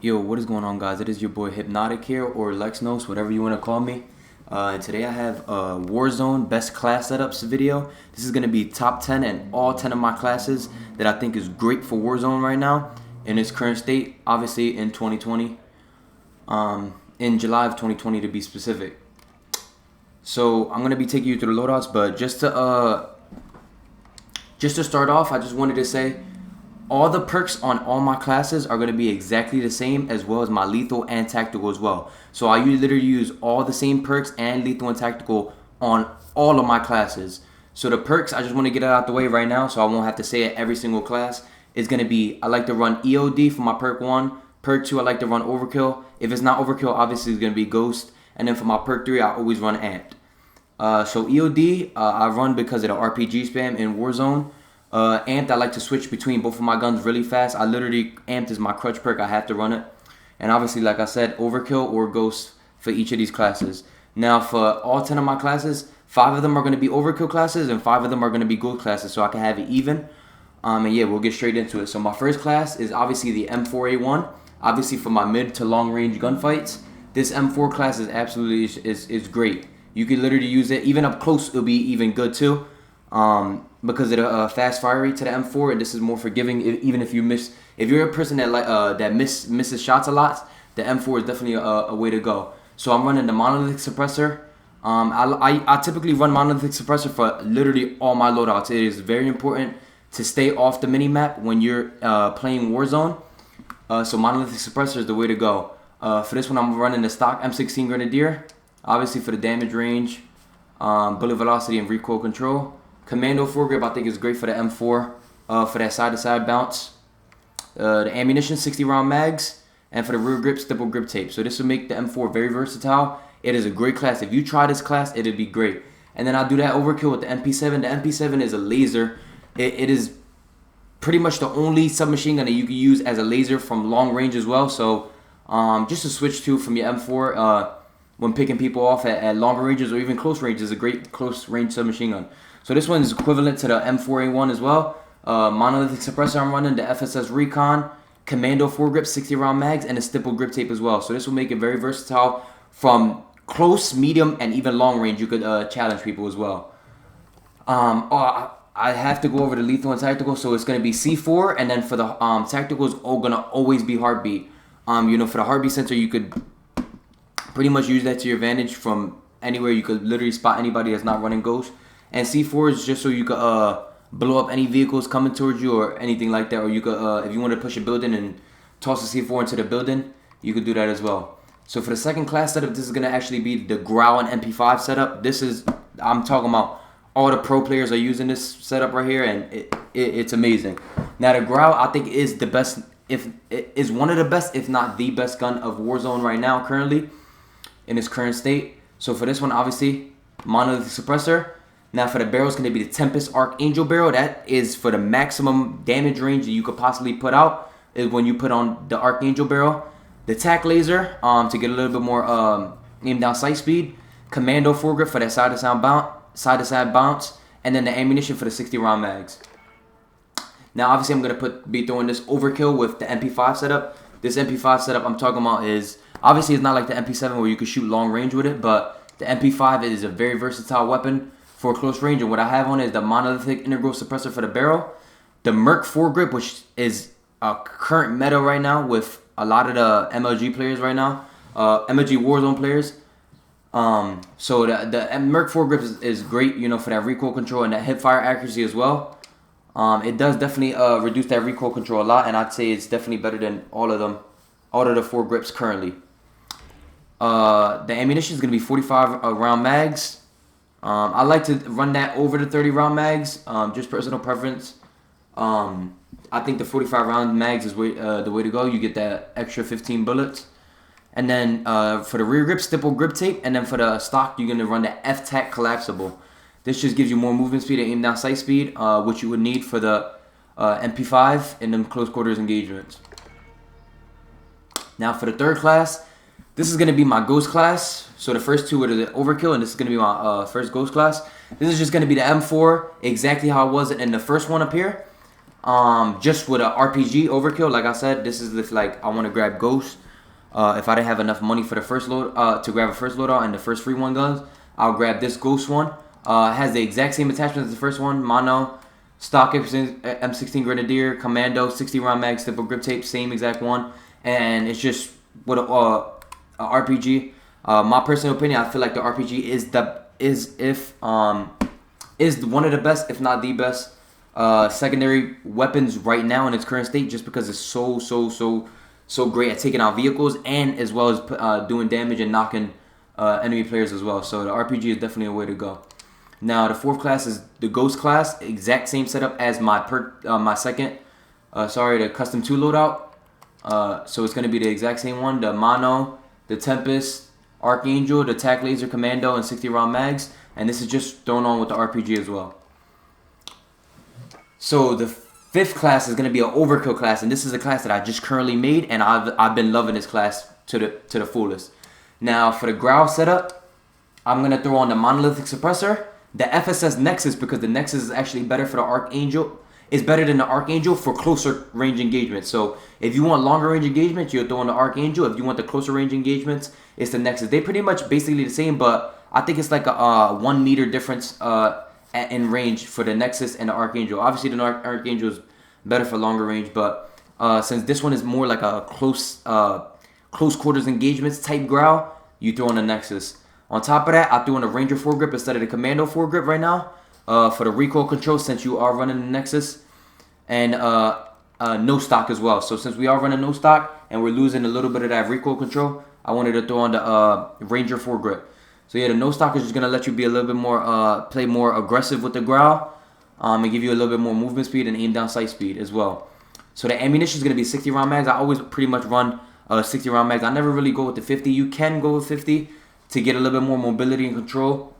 Yo, what is going on, guys? It is your boy Hypnotic here, or Lexnos, whatever you want to call me. Today I have a Warzone best class setups video. This is going to be top 10 in all 10 of my classes that I think is great for Warzone right now in its current state, obviously in 2020, in July of 2020 to be specific. So I'm going to be taking you through the loadouts, but just to start off, I just wanted to say all the perks on all my classes are going to be exactly the same, as well as my lethal and tactical as well. So I literally use all the same perks and lethal and tactical on all of my classes. So the perks, I just want to get it out the way right now so I won't have to say it every single class. It's going to be, I like to run EOD for my perk 1. Perk 2, I like to run Overkill. If it's not Overkill, obviously it's going to be Ghost. And then for my perk 3, I always run Amped. So EOD, I run because of the RPG spam in Warzone. Amped, I like to switch between both of my guns really fast. I literally, Amped is my crutch perk. I have to run it. And obviously, like I said, Overkill or Ghost for each of these classes. Now, for all 10 of my classes, 5 of them are going to be Overkill classes and 5 of them are going to be Ghost classes, so I can have it even. And yeah, we'll get straight into it. So my first class is obviously the M4A1. Obviously, for my mid to long range gunfights, this M4 class is absolutely is great. You can literally use it. Even up close, it'll be even good too. Because of the fast fire rate to the M4, and this is more forgiving. Even if you miss, if you're a person that misses shots a lot, the M4 is definitely a way to go. So I'm running the monolithic suppressor. I typically run monolithic suppressor for literally all my loadouts. It is very important to stay off the mini map when you're playing Warzone. So monolithic suppressor is the way to go. For this one, I'm running the stock M16 Grenadier, obviously for the damage range, bullet velocity, and recoil control. Commando foregrip, I think, is great for the M4, for that side-to-side bounce. The ammunition, 60 round mags, and for the rear grip, stipple grip tape. So this will make the M4 very versatile. It is a great class. If you try this class, it'll be great. And then I'll do that overkill with the MP7. The MP7 is a laser. It is pretty much the only submachine gun that you can use as a laser from long range as well. So just to switch to from your M4 when picking people off at longer ranges or even close ranges is a great close range submachine gun. So this one is equivalent to the M4A1 as well. Monolithic suppressor I'm running, the FSS Recon, Commando foregrip, 60 round mags, and a stipple grip tape as well. So this will make it very versatile from close, medium, and even long range. You could challenge people as well. I have to go over the lethal and tactical, so it's going to be C4, and then for the tacticals, going to always be heartbeat. For the heartbeat sensor, you could pretty much use that to your advantage from anywhere. You could literally spot anybody that's not running Ghost. And C4 is just so you could blow up any vehicles coming towards you or anything like that. Or you could, if you want to push a building and toss a C4 into the building, you could do that as well. So for the second class setup, this is going to actually be the GRAU and MP5 setup. This is, I'm talking about all the pro players are using this setup right here, and it's amazing. Now the GRAU, I think, is the best, is one of the best, if not the best gun of Warzone right now currently in its current state. So for this one, obviously, monolithic suppressor. Now for the barrel, it's going to be the Tempest Archangel barrel. That is for the maximum damage range that you could possibly put out is when you put on the Archangel barrel. The tac laser to get a little bit more aim down sight speed. Commando foregrip for that side-to-side bounce. And then the ammunition for the 60 round mags. Now obviously I'm going to be throwing this overkill with the MP5 setup. This MP5 setup I'm talking about is, obviously it's not like the MP7 where you can shoot long range with it, but the MP5 is a very versatile weapon for close range. And what I have on is the monolithic integral suppressor for the barrel, the Merc foregrip, which is a current meta right now with a lot of the MLG players right now, MLG Warzone players. So the Merc foregrip is great, for that recoil control and that hip fire accuracy as well. It does definitely reduce that recoil control a lot, and I'd say it's definitely better than all of the foregrips currently. The ammunition is going to be 45 round mags. I like to run that over the 30 round mags, just personal preference. I think the 45 round mags is the way to go. You get that extra 15 bullets. And then for the rear grip, stipple grip tape. And then for the stock, you're going to run the F-Tac collapsible. This just gives you more movement speed and aim down sight speed, which you would need for the MP5 in them close quarters engagements. Now for the third class, this is going to be my Ghost class. So the first two are the Overkill, and this is going to be my first Ghost class. This is just going to be the M4, exactly how it was in the first one up here. Just with a RPG overkill, like I said, this is if like I want to grab Ghost. If I didn't have enough money for the first load, to grab a first loadout and the first free one guns, I'll grab this Ghost one. It has the exact same attachments as the first one, mono, stock M16 Grenadier, commando, 60 round mag, stipple grip tape, same exact one, and it's just with a RPG. My personal opinion, I feel like the RPG is one of the best, if not the best, secondary weapons right now in its current state, just because it's so great at taking out vehicles and as well as doing damage and knocking enemy players as well. So the RPG is definitely a way to go. Now the fourth class is the Ghost class, exact same setup as my the custom 2 loadout. So it's gonna be the exact same one, the mono, the Tempest, Archangel, the Tac Laser Commando, and 60 round mags, and this is just thrown on with the RPG as well. So the fifth class is going to be an overkill class, and this is a class that I just currently made, and I've been loving this class to the fullest. Now for the GRAU setup, I'm going to throw on the monolithic suppressor, the FSS Nexus, because the Nexus is actually better for the Archangel. It's better than the Archangel for closer range engagement. So if you want longer range engagements, you'll throw on the Archangel. If you want the closer range engagements, it's the Nexus. They pretty much basically the same, but I think it's like a 1 meter difference in range for the Nexus and the Archangel. Obviously, the Archangel is better for longer range, but since this one is more like a close quarters engagements type GRAU, you throw on the Nexus. On top of that, I threw on the Ranger foregrip instead of the Commando foregrip right now for the recoil control, since you are running the Nexus, and no stock as well. So since we are running no stock and we're losing a little bit of that recoil control, I wanted to throw on the Ranger foregrip. So yeah, the no stock is just gonna let you be a little bit more play more aggressive with the GRAU, and give you a little bit more movement speed and aim down sight speed as well. So the ammunition is gonna be 60 round mags. I always pretty much run 60 round mags. I never really go with the 50. You can go with 50 to get a little bit more mobility and control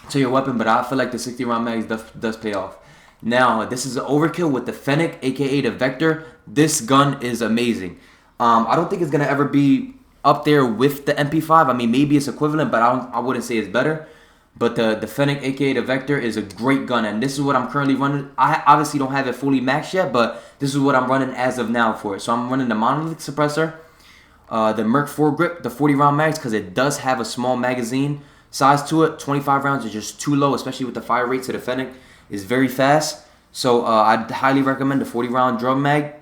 to your weapon, but I feel like the 60 round mags does pay off. Now this is an overkill with the FENNEC, aka the Vector. This gun is amazing. I don't think it's gonna ever be up there with the MP5. I mean, maybe it's equivalent, but I wouldn't say it's better. But the FENNEC, aka the Vector, is a great gun, and this is what I'm currently running. I obviously don't have it fully maxed yet, but this is what I'm running as of now for it. So I'm running the monolithic suppressor, the Merc foregrip, the 40 round mags, because it does have a small magazine size to it. 25 rounds is just too low, especially with the fire rate to the FENNEC is very fast. So I'd highly recommend the 40 round drum mag.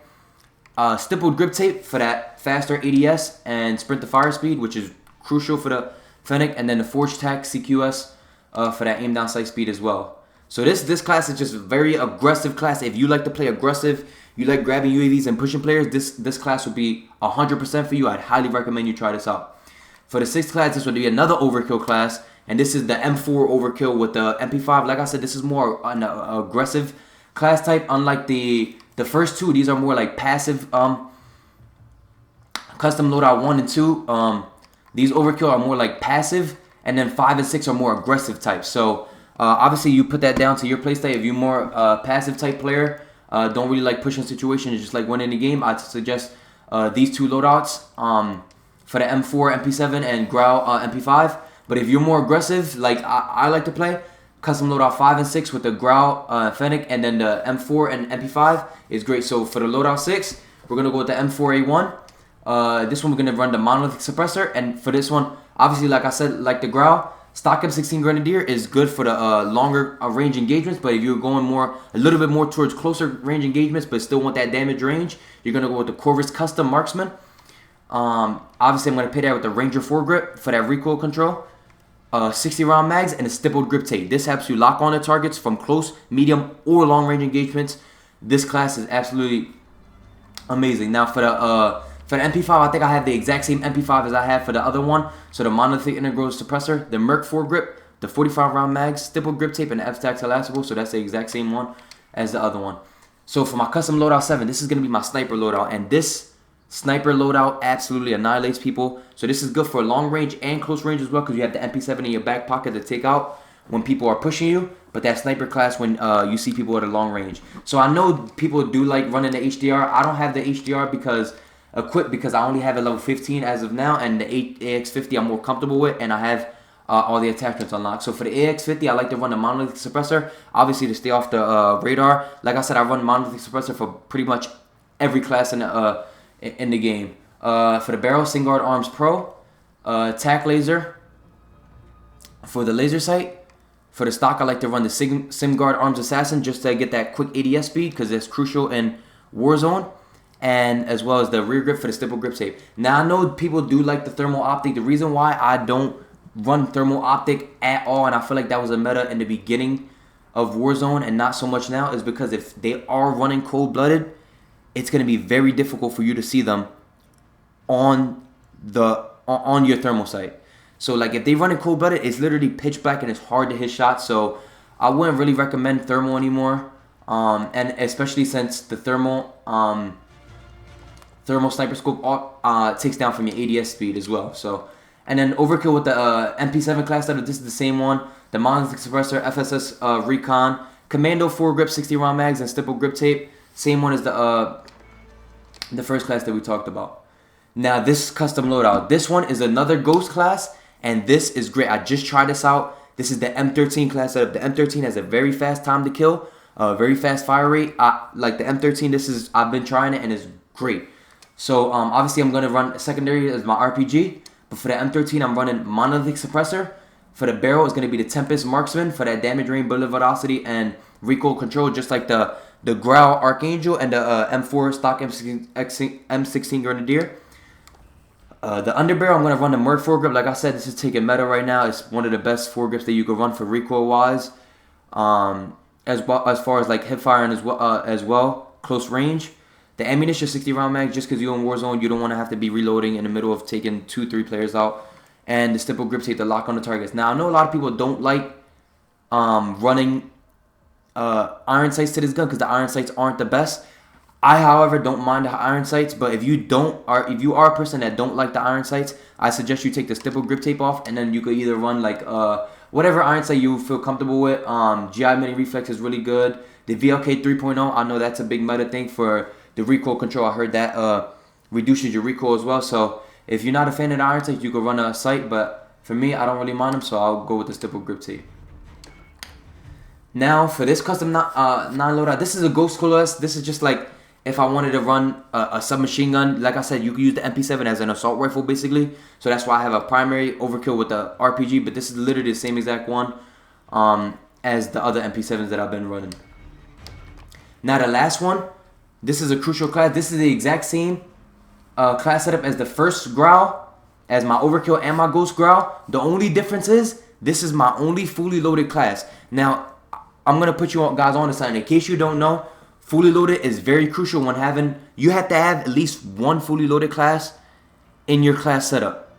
Stippled grip tape for that faster ADS and sprint to fire speed, which is crucial for the FENNEC, and then the Forge Tac CQS for that aim down sight speed as well. So this class is just a very aggressive class. If you like to play aggressive, you like grabbing UAVs and pushing players, this class would be 100% for you. I'd highly recommend you try this out. For the sixth class, this would be another overkill class, and this is the M4 overkill with the MP5. Like I said, this is more an aggressive class type, unlike the first two. These are more like passive custom loadout 1 and 2. These overkill are more like passive, and then 5 and 6 are more aggressive types. So obviously you put that down to your playstyle. If you're more passive type player, don't really like pushing situations, just like winning the game, I'd suggest these two loadouts for the M4, MP7, and GRAU MP5. But if you're more aggressive, like I like to play, custom loadout 5 and 6 with the GRAU FENNEC, and then the M4 and MP5 is great. So for the loadout 6, we're gonna go with the M4A1. This one we're gonna run the monolithic suppressor, and for this one, obviously, like I said, like the GRAU, stock M16 Grenadier is good for the longer range engagements. But if you're going a little bit more towards closer range engagements, but still want that damage range, you're gonna go with the Corvus Custom Marksman. Obviously, I'm gonna pair that with the Ranger foregrip for that recoil control. 60 round mags and a stippled grip tape. This helps you lock on the targets from close, medium, or long range engagements. This class is absolutely amazing. Now for the MP5, I think I have the exact same MP5 as I have for the other one. So the monolithic integral suppressor, the Merc foregrip, the 45 round mags, stippled grip tape, and the F-Tac elastable. So that's the exact same one as the other one. So for my custom loadout 7, this is gonna be my sniper loadout, and this sniper loadout absolutely annihilates people. So this is good for long range and close range as well, because you have the MP7 in your back pocket to take out when people are pushing you. But that sniper class when you see people at a long range. So I know people do like running the HDR. I don't have the HDR equipped because I only have a level 15 as of now, and the AX50 I'm more comfortable with, and I have all the attachments unlocked. So for the AX50, I like to run the monolithic suppressor, obviously to stay off the radar. Like I said, I run monolithic suppressor for pretty much every class in the game. For the barrel, SingGuard Arms Pro, tac laser. For the laser sight, for the stock, I like to run the SimGuard Arms Assassin just to get that quick ADS speed because it's crucial in Warzone, and as well as the rear grip for the stipple grip tape. Now I know people do like the thermal optic. The reason why I don't run thermal optic at all, and I feel like that was a meta in the beginning of Warzone and not so much now, is because if they are running cold-blooded, it's going to be very difficult for you to see them on your thermal sight. So like if they run in cold-blooded, it's literally pitch black and it's hard to hit shots. So I wouldn't really recommend thermal anymore, and especially since the thermal sniper scope takes down from your ADS speed as well. So, and then overkill with the MP7 class setup. This is the same one. The monolithic suppressor, FSS recon, commando 4-grip 60 round mags, and stipple grip tape. Same one as the first class that we talked about. Now this custom loadout. This one is another ghost class, and this is great. I just tried this out. This is the M13 class setup. The M13 has a very fast time to kill, very fast fire rate. Like the M13, I've been trying it and it's great. So obviously I'm gonna run secondary as my RPG, but for the M13 I'm running monolithic suppressor. For the barrel it's gonna be the Tempest Marksman for that damage range, bullet velocity, and recoil control, just like the GRAU Archangel and the M4 stock M16 Grenadier. The underbarrel, I'm going to run the Merc foregrip. Like I said, this is taking meta right now. It's one of the best foregrips that you can run for recoil-wise. As far as like hip firing as well, close range. The ammunition 60 round mag, just because you're in Warzone, you don't want to have to be reloading in the middle of taking 2-3 players out. And the stipple grip tape to lock on the targets. Now, I know a lot of people don't like running iron sights to this gun because the iron sights aren't the best. I, however, don't mind the iron sights, but if you are a person that don't like the iron sights, I suggest you take the stipple grip tape off, and then you could either run like whatever iron sight you feel comfortable with. GI Mini Reflex is really good. The VLK 3.0, I know that's a big meta thing for the recoil control. I heard that reduces your recoil as well. So if you're not a fan of the iron sights, you could run a sight, but for me, I don't really mind them, so I'll go with the stipple grip tape. Now for this custom 9 loadout, this is a Ghost Coalesce. This is just like if I wanted to run a submachine gun. Like I said, you can use the MP7 as an assault rifle basically. So that's why I have a primary overkill with the RPG, but this is literally the same exact one as the other MP7s that I've been running. Now the last one, this is a crucial class. This is the exact same class setup as the first GRAU, as my overkill and my ghost GRAU. The only difference is this is my only fully loaded class. Now I'm gonna put you guys on to something. In case you don't know, fully loaded is very crucial when you have to have at least one fully loaded class in your class setup.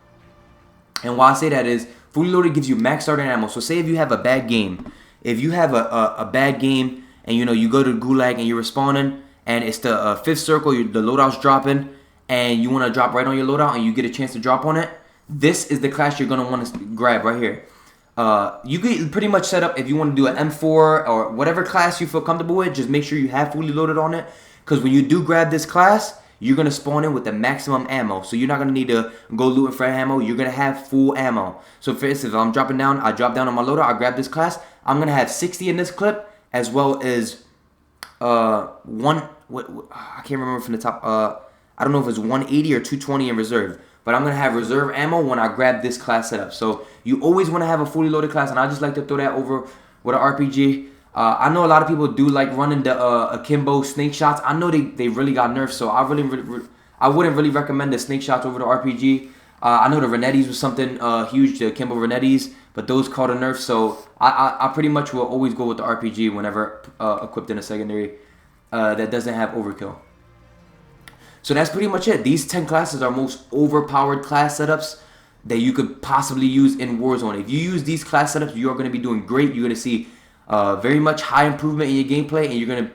And why I say that is fully loaded gives you max starting ammo. So say if you have a bad game, if you have a bad game and you go to the gulag and you're respawning and it's the 5th circle, the loadout's dropping, and you want to drop right on your loadout and you get a chance to drop on it, this is the class you're going to want to grab right here. You can pretty much set up if you want to do an M4 or whatever class you feel comfortable with. Just make sure you have fully loaded on it, because when you do grab this class, you're going to spawn in with the maximum ammo. So you're not going to need to go looting for ammo. You're going to have full ammo. So for instance, if I'm dropping down, I drop down on my loadout, I grab this class, I'm going to have 60 in this clip, as well as I can't remember from the top, I don't know if it's 180 or 220 in reserve. But I'm going to have reserve ammo when I grab this class setup. So you always want to have a fully loaded class, and I just like to throw that over with an RPG. I know a lot of people do like running the akimbo snake shots. I know they really got nerfed, so I wouldn't really recommend the snake shots over the RPG. I know the Renettis was something huge, the akimbo Renettis, but those caught a nerf. So I pretty much will always go with the RPG whenever equipped in a secondary that doesn't have overkill. So that's pretty much it. These 10 classes are most overpowered class setups that you could possibly use in Warzone. If you use these class setups, you're going to be doing great. You're going to see very much high improvement in your gameplay, and you're going to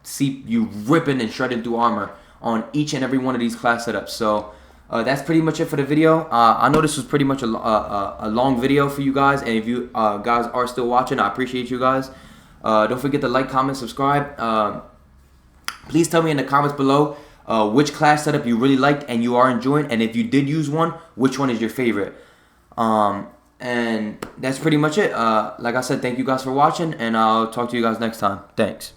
see you ripping and shredding through armor on each and every one of these class setups. So that's pretty much it for the video. I know this was pretty much a long video for you guys, and if you guys are still watching, I appreciate you guys. Don't forget to like, comment, subscribe. Please tell me in the comments below which class setup you really liked and you are enjoying, and if you did use one, which one is your favorite. And that's pretty much it. Like I said, thank you guys for watching, and I'll talk to you guys next time. Thanks.